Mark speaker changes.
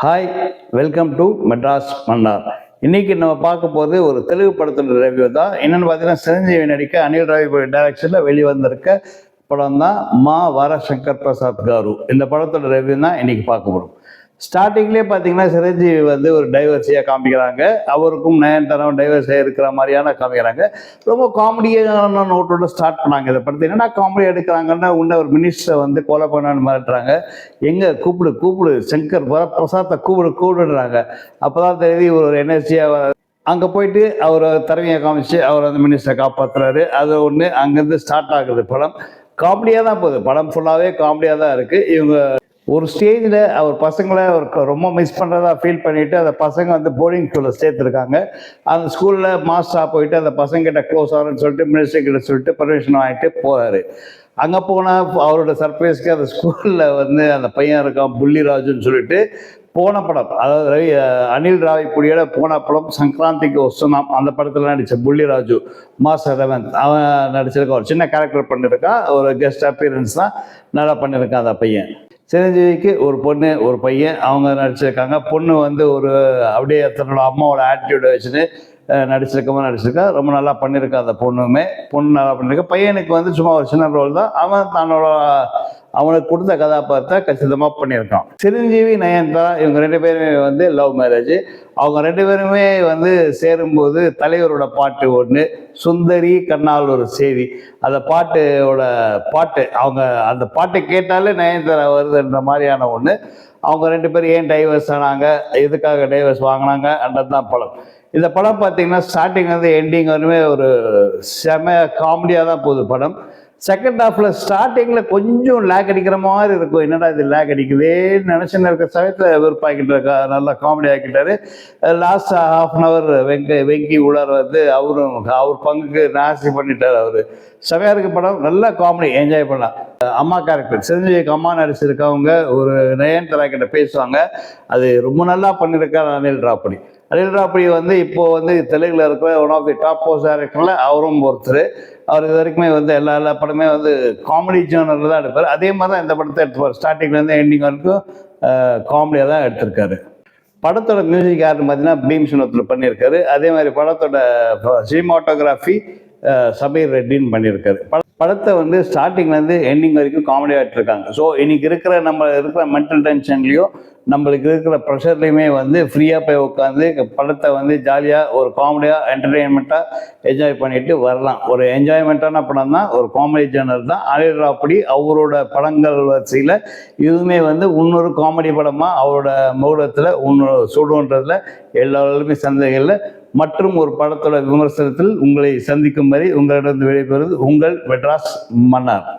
Speaker 1: Hi, welcome to Madras Mannar. இன்னைக்கு நம்ம பார்க்க போது ஒரு தெலுங்கு படத்தோட ரிவ்யூ தான். என்னன்னு பார்த்தீங்கன்னா, சிரஞ்சீவி நடிக்க அனில் ராவிபுடி டைரக்ஷனில் வெளிவந்திருக்க படம் தான் மா வர சங்கர் பிரசாத் காரு. இந்த படத்தோட ரிவ்யூ தான் இன்னைக்கு பார்க்க போகிறோம். ஸ்டார்டிங்லேயே பார்த்தீங்கன்னா, சிரஞ்சீவி வந்து ஒரு டைவர்ஸியாக காமிக்கிறாங்க. அவருக்கும் நயன்தாராவும் டைவர்ஸியாக இருக்கிற மாதிரியான காமிக்கிறாங்க. ரொம்ப காமெடியான நோட்டோட ஸ்டார்ட் பண்ணாங்க. இதை படத்தை என்னடா காமெடி எடுக்கிறாங்கன்னா, உன்ன ஒரு மினிஸ்டரை வந்து கொலை பண்ணான்னு மிரட்டுறாங்க. எங்கே கூப்பிடு சங்கர் பிரசாத்தை கூப்பிடுறாங்க. அப்போ தான் தெரியுது இவர் ஒரு எனர்ஜியாக அங்கே போயிட்டு அவர் திறமையை காமிச்சு அவர் அந்த மினிஸ்டரை காப்பாற்றுறாரு. அது ஒன்று அங்கேருந்து ஸ்டார்ட் ஆகுது. படம் காமெடியாக தான் போகுது. படம் ஃபுல்லாகவே காமெடியாக தான் இருக்குது. இவங்க ஒரு ஸ்டேஜில் அவர் பசங்களை அவர் ரொம்ப மிஸ் பண்ணுறதா ஃபீல் பண்ணிவிட்டு அந்த பசங்க வந்து போர்டிங் ஸ்கூலில் சேர்த்துருக்காங்க. அந்த ஸ்கூலில் மாஸ்டராக போயிட்டு அந்த பசங்கிட்ட க்ளோஸ் ஆகுன்னு சொல்லிட்டு மினிஸ்டர் கிட்ட சொல்லிட்டு பர்மிஷன் வாங்கிட்டு போகிறாரு. அங்கே போனால் அவரோட சர்ப்ரைஸ்க்கு அந்த ஸ்கூலில் வந்து அந்த பையன் இருக்கான் புள்ளிராஜுன்னு சொல்லிட்டு போன படம், அதாவது அனில் ராவிபுடியோட போன படம் சங்கராந்திக்கு ஒசனம், அந்த படத்தில் நடித்த புள்ளிராஜு மாஸ்டர் ரவந்த் அவன் நடிச்சிருக்கான். ஒரு சின்ன கேரக்டர் பண்ணியிருக்கான், ஒரு கெஸ்ட் அப்பியரன்ஸ் தான் நல்லா பண்ணியிருக்கான் அந்த பையன். சிரஞ்சீவிக்கு ஒரு பொண்ணு ஒரு பையன் அவங்க நடிச்சிருக்காங்க. பொண்ணு வந்து ஒரு அப்படியே தன்னோட அம்மாவோட ஆட்டிடியூடை வச்சுட்டு நடிச்சிருக்கா. ரொம்ப நல்லா பண்ணியிருக்கா அந்த பொண்ணு நல்லா பண்ணியிருக்கா. பையனுக்கு வந்து சும்மா ஒரு சின்ன ரோல் தான். அவனுக்கு கொடுத்த கதாபாத்திரத்தை கச்சிதமாக பண்ணியிருக்கான். சிரஞ்சீவி நயன்தாரா இவங்க ரெண்டு பேருமே வந்து லவ் மேரேஜ். அவங்க ரெண்டு பேருமே வந்து சேரும்போது தலைவரோட பாட்டு ஒன்று, சுந்தரி கண்ணால் ஒரு செய்தி, அந்த பாட்டு அவங்க அந்த பாட்டை கேட்டாலே நயன்தாரா வருதுன்ற மாதிரியான ஒன்று. அவங்க ரெண்டு பேரும் ஏன் டைவர்ஸ் ஆனாங்க, எதுக்காக டைவர்ஸ் வாங்கினாங்க அன்றது தான் படம். இந்த படம் பார்த்தீங்கன்னா ஸ்டார்டிங் வந்து எண்டிங் வரையுமே ஒரு செம காமெடியாக தான் போகுது படம். செகண்ட் ஹாஃபில் ஸ்டார்டிங்கில் கொஞ்சம் லேக் அடிக்கிற மாதிரி இருக்கும். என்னடா இது லேக் அடிக்குதேன்னு நினச்சின்னு இருக்கிற சமயத்தில் வெறுப்பாக்கிட்டு இருக்கா, நல்லா காமெடி ஆக்கிட்டாரு. Last half an hour Venky உலர் வந்து அவர் பங்குக்கு நாசி பண்ணிட்டார். அவர் செமையாக இருக்க படம், நல்லா காமெடி என்ஜாய் பண்ணலாம். அம்மா கேரக்டர் சிரஞ்சீவிக்கு அம்மா நடிச்சிருக்கவங்க ஒரு நயன்தாரா கிட்ட பேசுவாங்க. அது ரொம்ப நல்லா பண்ணியிருக்காரு அனில் ராவிபுடி வந்து இப்போ வந்து தெலுங்குல இருக்கிற one of the top post டைரக்டர்ல அவரும் ஒருத்தர். அவர் இது வரைக்குமே வந்து எல்லா படமே வந்து காமெடி ஜேர்னலில் தான் எடுப்பார். அதே மாதிரி தான் இந்த படத்தை எடுத்துப்பார். ஸ்டார்டிங்லேருந்து எண்டிங் வரைக்கும் காமெடியாக தான் எடுத்திருக்காரு. படத்தோட மியூசிக் யாருன்னு பார்த்தீங்கன்னா பீம்சன் ஒருத்தர் பண்ணியிருக்காரு. அதே மாதிரி படத்தோட சினிமாட்டோகிராஃபி சபீர் ரெட்டின்னு பண்ணியிருக்காரு. படத்தை வந்து ஸ்டார்டிங்லேருந்து எண்டிங் வரைக்கும் காமெடியாக எடுத்திருக்காங்க. ஸோ இன்னைக்கு நம்ம இருக்கிற மென்டல் டென்ஷன்லேயோ நம்மளுக்கு இருக்கிற ப்ரெஷர்லையுமே வந்து ஃப்ரீயாக போய் உட்காந்து படத்தை வந்து ஜாலியாக ஒரு காமெடியாக என்டர்டெயின்மெண்ட்டாக என்ஜாய் பண்ணிட்டு வரலாம். ஒரு என்ஜாய்மெண்ட்டான படம் தான், ஒரு காமெடி ஜேர்னல் தான். அனில் ராவிபுடி அவரோட படங்கள் வரிசையில் இதுவுமே வந்து இன்னொரு காமெடி படமாக அவரோட மௌலத்தில் இன்னொரு சுடுன்றதுல எல்லாருமே சந்தேகங்கள். மற்றும் ஒரு படத்தோட விமர்சனத்தில் உங்களை சந்திக்கும் வரை உங்களிடம் விடைபெறுவது உங்கள் மெட்ராஸ் மன்னார்.